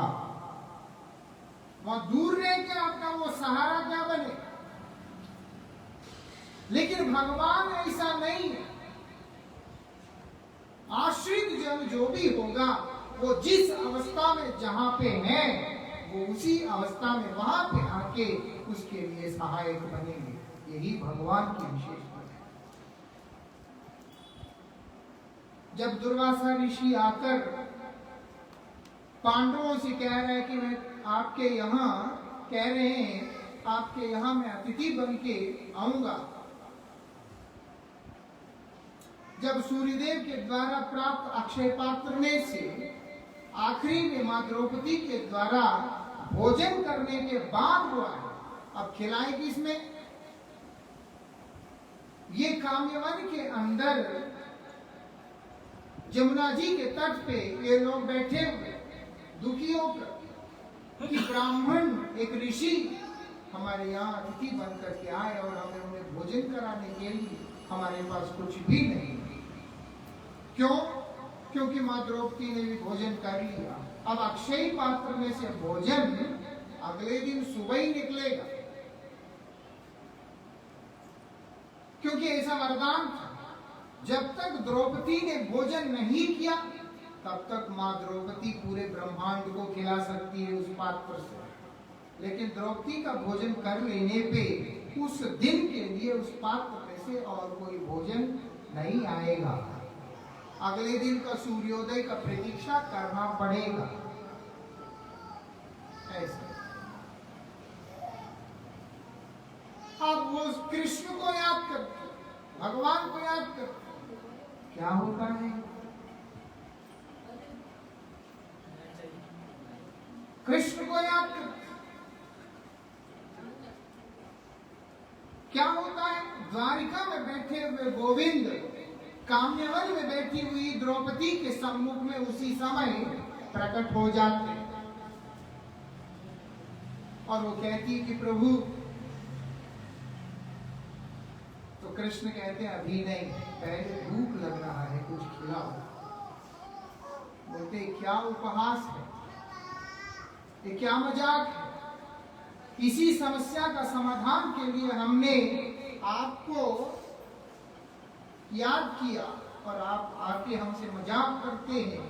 वहां दूर रह के आपका वो सहारा क्या बने। लेकिन भगवान ऐसा नहीं है। आश्रित जन जो भी होगा वो जिस अवस्था में जहां पे है वो उसी अवस्था में वहां पे आके उसके लिए सहायक बनेंगे। यही भगवान की विशेषता है। जब दुर्वासा ऋषि आकर पांडवों से कह रहे हैं कि मैं आपके यहाँ कह रहे हैं आपके यहाँ मैं अतिथि बन के आऊंगा, जब सूर्यदेव के द्वारा प्राप्त अक्षय पात्र में से आखिरी में मां द्रौपदी के द्वारा भोजन करने के बाद वो आए। अब खिलाए किसमें? ये काम्यवन के अंदर जमुना जी के तट पे ये लोग बैठे हुए दुखी होकर कि ब्राह्मण एक ऋषि हमारे यहाँ अतिथि बनकर के आए और हमें उन्हें भोजन कराने के लिए हमारे पास कुछ भी नहीं। क्यों? क्योंकि माँ द्रौपदी ने भी भोजन कर लिया। अब अक्षय पात्र में से भोजन अगले दिन सुबह ही निकलेगा, क्योंकि ऐसा वरदान था। जब तक द्रौपदी ने भोजन नहीं किया तब तक माँ द्रौपदी पूरे ब्रह्मांड को खिला सकती है उस पात्र से, लेकिन द्रौपदी का भोजन कर लेने पे उस दिन के लिए उस पात्र में से और कोई भोजन नहीं आएगा। अगले दिन का सूर्योदय का प्रतीक्षा करना पड़ेगा। ऐसे अब वो कृष्ण को याद करते, भगवान को याद करते, क्या होता है? कृष्ण को याद करते क्या होता है? द्वारिका में बैठे हुए गोविंद काम्यवन में बैठी हुई द्रौपदी के सम्मुख में उसी समय प्रकट हो जाते और वो कहती कि प्रभु, तो कृष्ण कहते हैं अभी नहीं, पहले भूख लग रहा है, कुछ खिलाओ। बोलते क्या उपहास है, ये क्या मजाक है? इसी समस्या का समाधान के लिए हमने आपको याद किया और आप आके हमसे मजाक करते हैं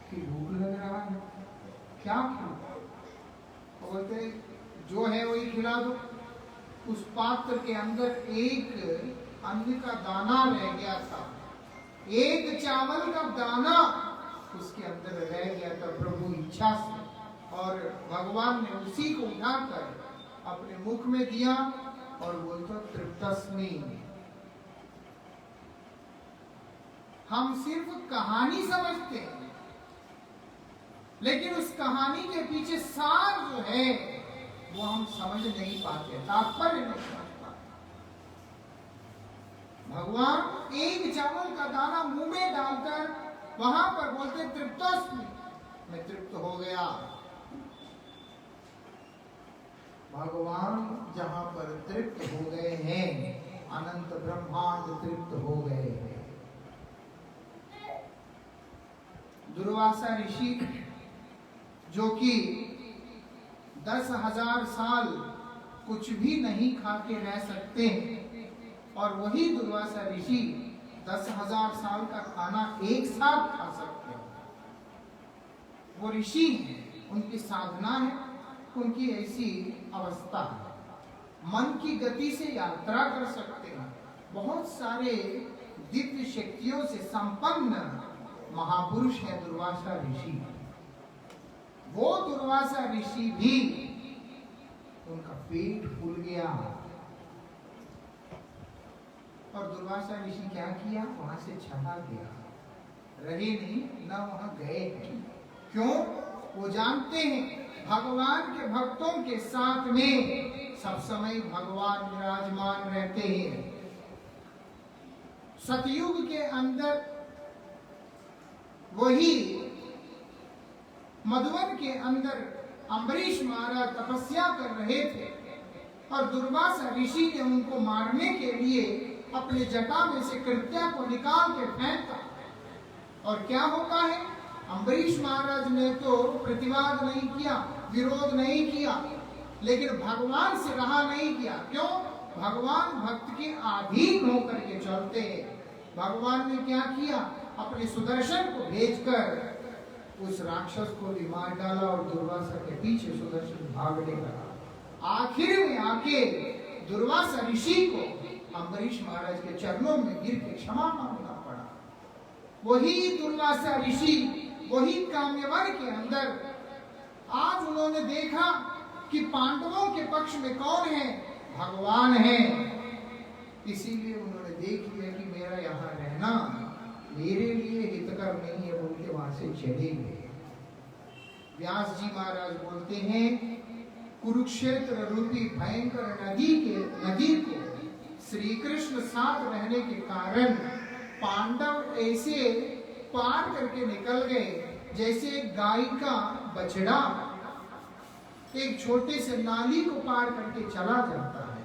कि भूख लग रहा है, क्या खिलाओ? बोलते जो है वही खिला दो। उस पात्र के अंदर एक अन्न का दाना रह गया था, एक चावल का दाना उसके अंदर रह गया था प्रभु इच्छा से, और भगवान ने उसी को उठाकर अपने मुख में दिया और बोलता तृप्तस्मि। हम सिर्फ कहानी समझते हैं, लेकिन उस कहानी के पीछे सार जो है वो हम समझ नहीं पाते, तात्पर्य नहीं समझ पाते। भगवान एक चावल का दाना मुंह में डालकर वहां पर बोलते तृप्तस्मि, मैं तृप्त हो गया। भगवान जहां पर तृप्त हो गए हैं, अनंत ब्रह्मांड तृप्त हो गए हैं। दुर्वासा ऋषि जो कि 10,000 साल कुछ भी नहीं खा के रह सकते हैं, और वही दुर्वासा ऋषि 10,000 साल का खाना एक साथ खा सकते हैं। वो ऋषि हैं, उनकी साधना है, उनकी ऐसी अवस्था है। मन की गति से यात्रा कर सकते हैं। बहुत सारे दिव्य शक्तियों से संपन्न महापुरुष है दुर्वासा ऋषि। वो दुर्वासा ऋषि भी, उनका पेट फूल गया और दुर्वासा ऋषि क्या किया? वहां से चला गया, रहे नहीं, ना वहां गए हैं। क्यों? वो जानते हैं भगवान के भक्तों के साथ में सब समय भगवान विराजमान रहते हैं। सतयुग के अंदर वही मधुवन के अंदर अम्बरीश महाराज तपस्या कर रहे थे और दुर्वासा ऋषि ने उनको मारने के लिए अपने जटा में से कृत्या को निकाल के फेंका। और क्या होता है? अम्बरीश महाराज ने तो प्रतिवाद नहीं किया, विरोध नहीं किया, लेकिन भगवान से रहा नहीं किया। क्यों? भगवान भक्त के अधीन होकर के चलते हैं। भगवान ने क्या किया? अपने सुदर्शन को भेजकर उस राक्षस को भी मार डाला और दुर्वासा के पीछे सुदर्शन भागने लगा। आखिर में आके दुर्वासा ऋषि को अम्बरीश महाराज के चरणों में गिर के क्षमा मांगना पड़ा। वही दुर्वासा ऋषि, वही काम्यवन के अंदर आज उन्होंने देखा कि पांडवों के पक्ष में कौन है? भगवान है। इसीलिए उन्होंने देख लिया कि मेरा यहाँ रहना मेरे लिए हितकर नहीं है, बोल के वहां से चले गए। व्यास जी महाराज बोलते हैं, कुरुक्षेत्र रूपी भयंकर नदी को श्री कृष्ण साथ रहने के कारण पांडव ऐसे पार करके निकल गए जैसे गाय का बछड़ा एक छोटे से नाली को पार करके चला जाता है।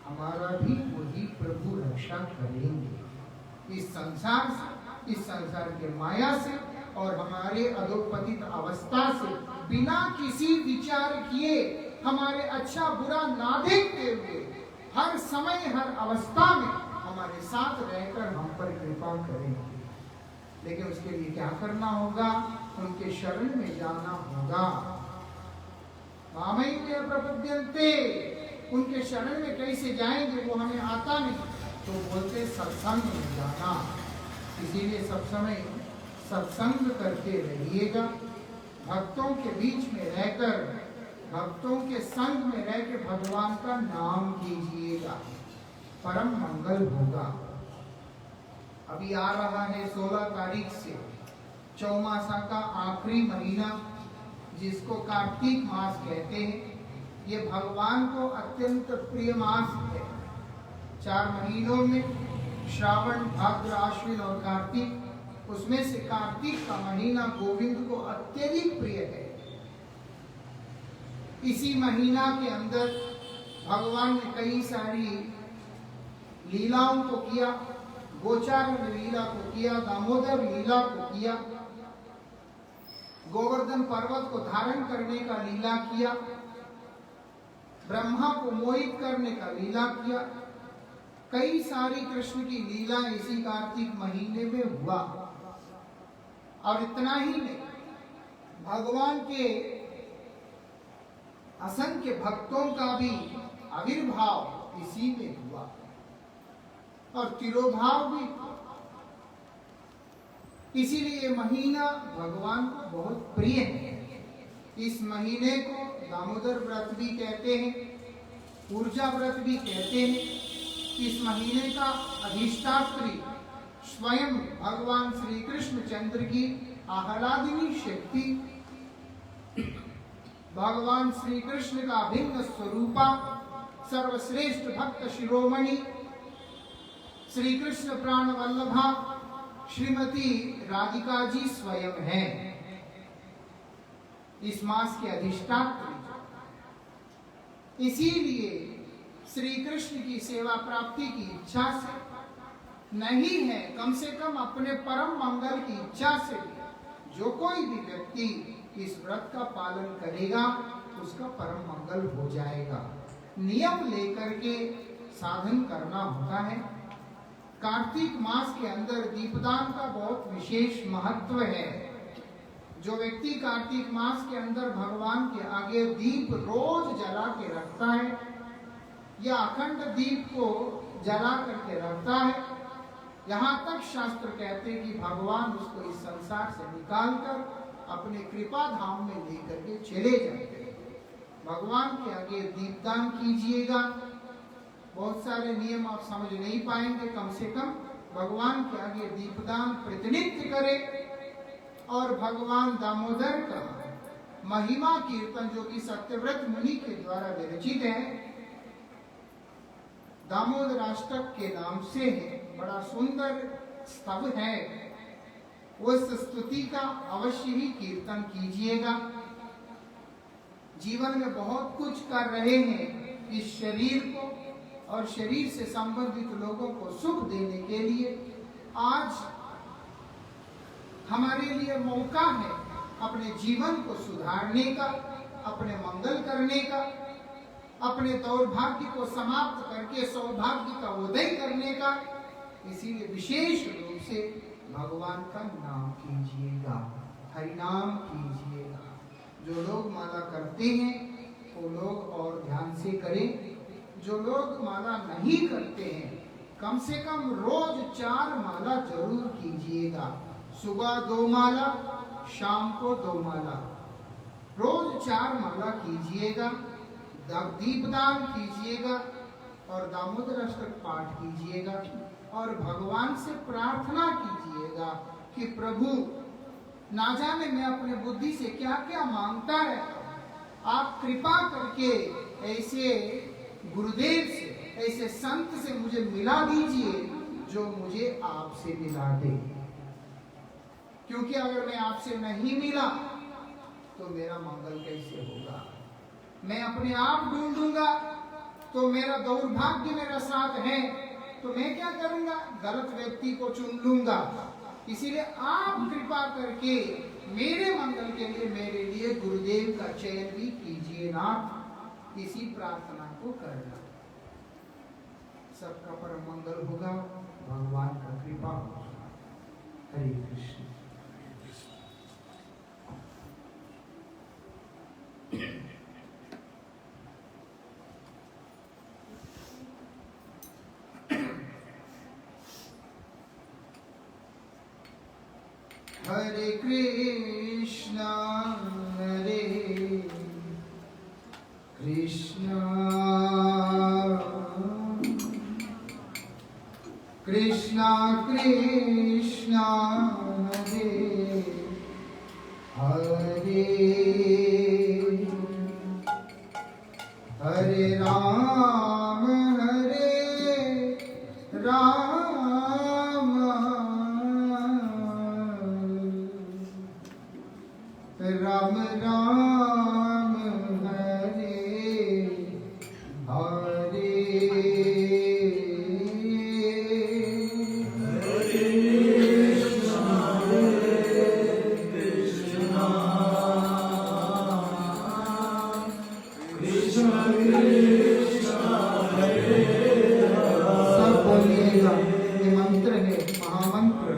हमारा भी वही प्रभु रक्षा करेंगे इस संसार के माया से और हमारे अधोपतित अवस्था से बिना किसी विचार किए, हमारे अच्छा बुरा ना देखते हुए, हर समय हर अवस्था में हमारे साथ रहकर हम पर कृपा करेंगे। लेकिन उसके लिए क्या करना होगा? उनके शरण में जाना होगा। मामैक्य प्रपद्यन्ते, उनके शरण में कैसे जाएंगे वो हमें आता नहीं, तो बोलते सत्संग में जाना। इसीलिए सब समय सत्संग करते रहिएगा, भक्तों के बीच में रहकर, भक्तों के संग में रहकर भगवान का नाम कीजिएगा, परम मंगल होगा। अभी आ रहा है 16 तारीख से चौमासा का आखिरी महीना, जिसको कार्तिक मास कहते हैं। ये भगवान को अत्यंत प्रिय मास है। 4 महीनों में श्रावण, भाद्र, आश्विन और कार्तिक, उसमें से कार्तिक का महीना गोविंद को अत्यधिक प्रिय है। इसी महीना के अंदर भगवान ने कई सारी लीलाओं को किया। गोचारण लीला को किया, दामोदर लीला को किया, गोवर्धन पर्वत को धारण करने का लीला किया, ब्रह्मा को मोहित करने का लीला किया। कई सारी कृष्ण की लीला इसी कार्तिक महीने में हुआ। और इतना ही नहीं, भगवान के असंख्य भक्तों का भी आविर्भाव इसी में हुआ और तिरोभाव भी। इसीलिए महीना भगवान को बहुत प्रिय है। इस महीने को दामोदर व्रत भी कहते हैं, ऊर्जा व्रत भी कहते हैं। इस महीने का अधिष्ठात्री स्वयं भगवान श्री कृष्ण चंद्र की आह्लादिनी शक्ति, भगवान श्री कृष्ण का भिन्न स्वरूपा, सर्वश्रेष्ठ भक्त शिरोमणि श्री कृष्ण प्राण वल्लभा श्रीमती राधिका जी स्वयं है इस मास के अधिष्ठात्री। इसीलिए श्री कृष्ण की सेवा प्राप्ति की इच्छा से नहीं है, कम से कम अपने परम मंगल की इच्छा से जो कोई भी व्यक्ति इस व्रत का पालन करेगा उसका परम मंगल हो जाएगा। नियम लेकर के साधन करना होता है। कार्तिक मास के अंदर दीपदान का बहुत विशेष महत्व है। जो व्यक्ति कार्तिक मास के अंदर भगवान के आगे दीप रोज जला के रखता है या अखंड दीप को जला करके रखता है, यहाँ तक शास्त्र कहते हैं कि भगवान उसको इस संसार से निकालकर अपने कृपा धाम में लेकर के चले जाते हैं। भगवान के आगे दीपदान कीजिएगा। बहुत सारे नियम आप समझ नहीं पाएंगे, कम से कम भगवान के आगे दीपदान प्रतिनित्य करें। और भगवान दामोदर का महिमा कीर्तन, जो कि सत्यव्रत मुनि के द्वारा विरचित है, दामोदर अष्टक के नाम से है, बड़ा सुंदर स्तव है। उस स्तुति का अवश्य ही कीर्तन कीजिएगा। जीवन में बहुत कुछ कर रहे हैं इस शरीर को और शरीर से संबंधित लोगों को सुख देने के लिए। आज हमारे लिए मौका है अपने जीवन को सुधारने का, अपने मंगल करने का, अपने दौर्भाग्य को समाप्त करके सौभाग्य का उदय करने का। इसीलिए विशेष रूप से भगवान का नाम कीजिएगा, हरि नाम कीजिएगा। जो लोग माला करते हैं वो लोग और ध्यान से करें। जो लोग माला नहीं करते हैं कम से कम रोज 4 माला जरूर कीजिएगा। सुबह 2 माला, शाम को 2 माला, रोज 4 माला कीजिएगा। दीपदान कीजिएगा और दामोदर अष्टक पाठ कीजिएगा और भगवान से प्रार्थना कीजिएगा कि प्रभु ना जाने मैं अपने बुद्धि से क्या क्या मांगता है। आप कृपा करके ऐसे गुरुदेव से, ऐसे संत से मुझे मिला दीजिए जो मुझे आपसे मिला दे, क्योंकि अगर मैं आपसे नहीं मिला तो मेरा मंगल कैसे होगा। मैं अपने आप ढूंढूंगा तो मेरा दौर्भाग्य मेरा साथ है, तो मैं क्या करूंगा, गलत व्यक्ति को चुन लूंगा। इसीलिए आप कृपा करके मेरे मंगल के लिए मेरे लिए गुरुदेव का चयन भी कीजिए ना। इसी प्रार्थना को करना, सबका परम मंगल होगा, भगवान का कृपा होगा। हरे कृष्ण। हरे कृष्णा हरे कृष्णा कृष्णा कृष्णा हरे हरे हरे राम राम राम हरे हरे। सब बोलिएगा, ये मंत्र है, महामंत्र।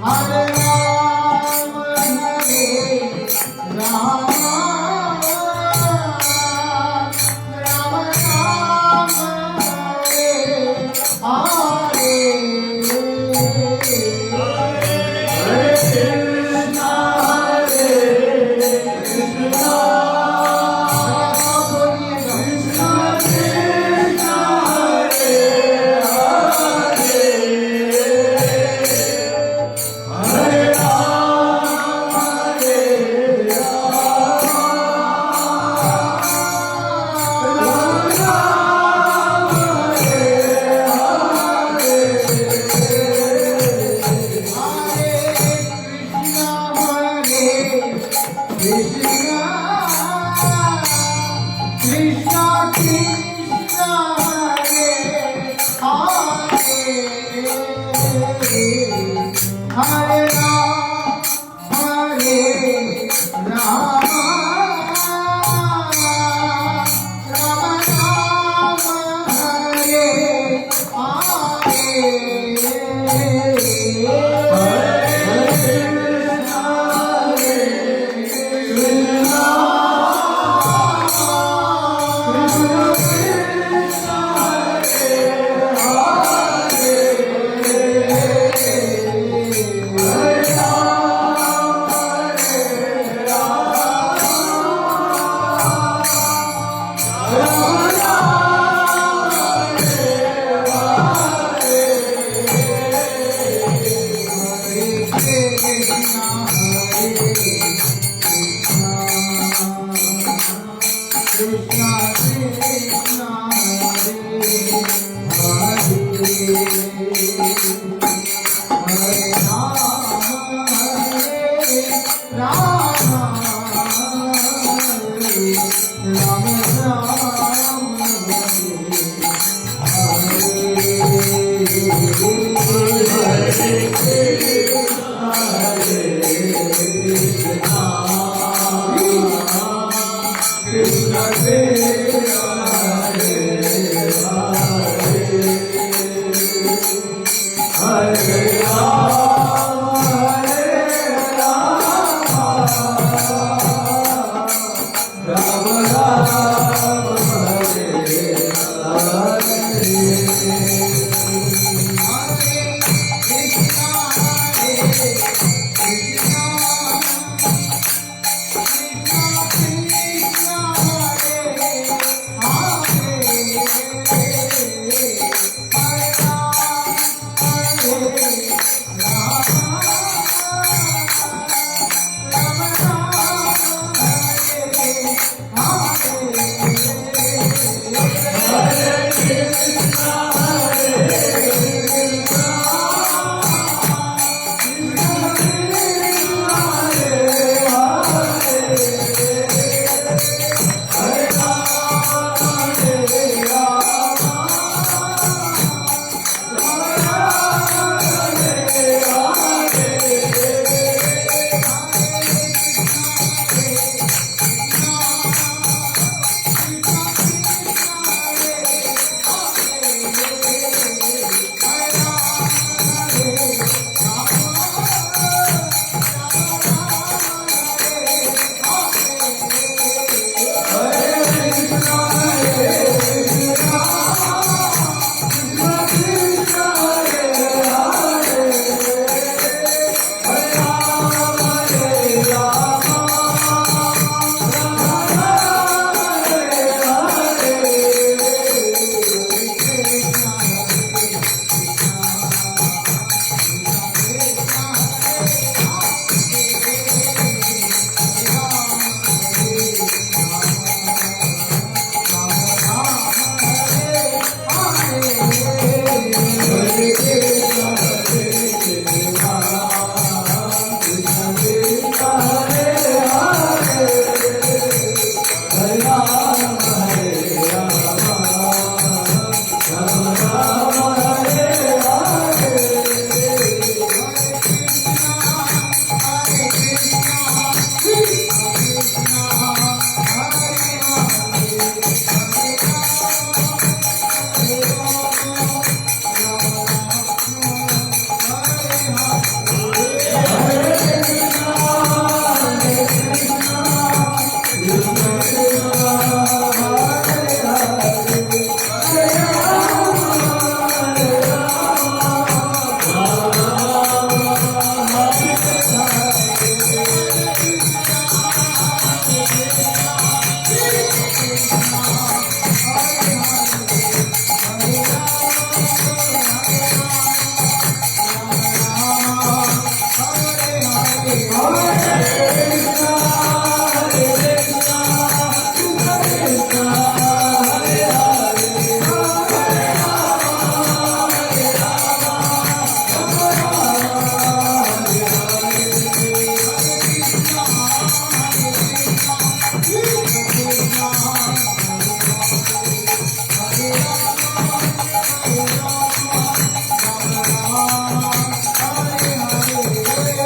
Hare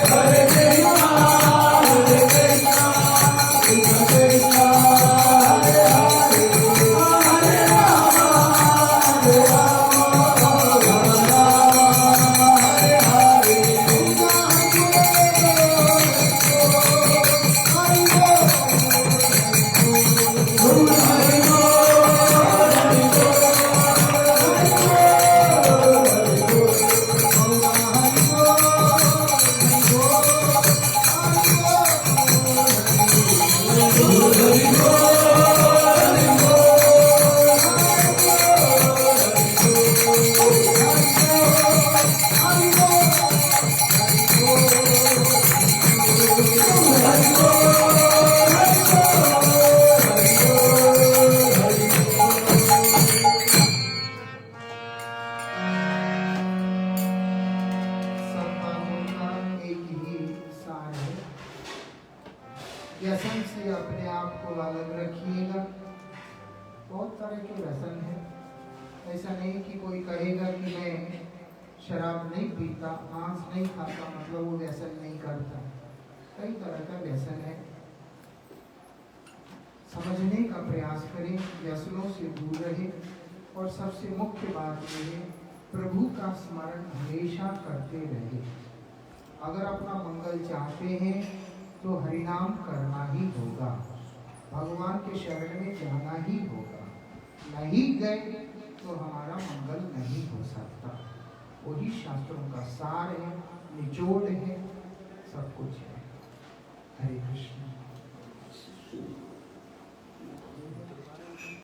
Hare Krishna व्यसन से अपने आप को अलग रखिएगा। बहुत तरह के व्यसन हैं। ऐसा नहीं कि कोई कहेगा कि मैं शराब नहीं पीता, मांस नहीं खाता, मतलब वो व्यसन नहीं करता। कई तरह का व्यसन है। समझने का प्रयास करें, व्यसनों से दूर रहे। और सबसे मुख्य बात यह है, प्रभु का स्मरण हमेशा करते रहे। अगर अपना मंगल चाहते हैं तो हरिनाम करना ही होगा, भगवान के शरण में जाना ही होगा। नहीं गए तो हमारा मंगल नहीं हो सकता। वही शास्त्रों का सार है, निचोड़ है, सब कुछ है। हरे कृष्ण।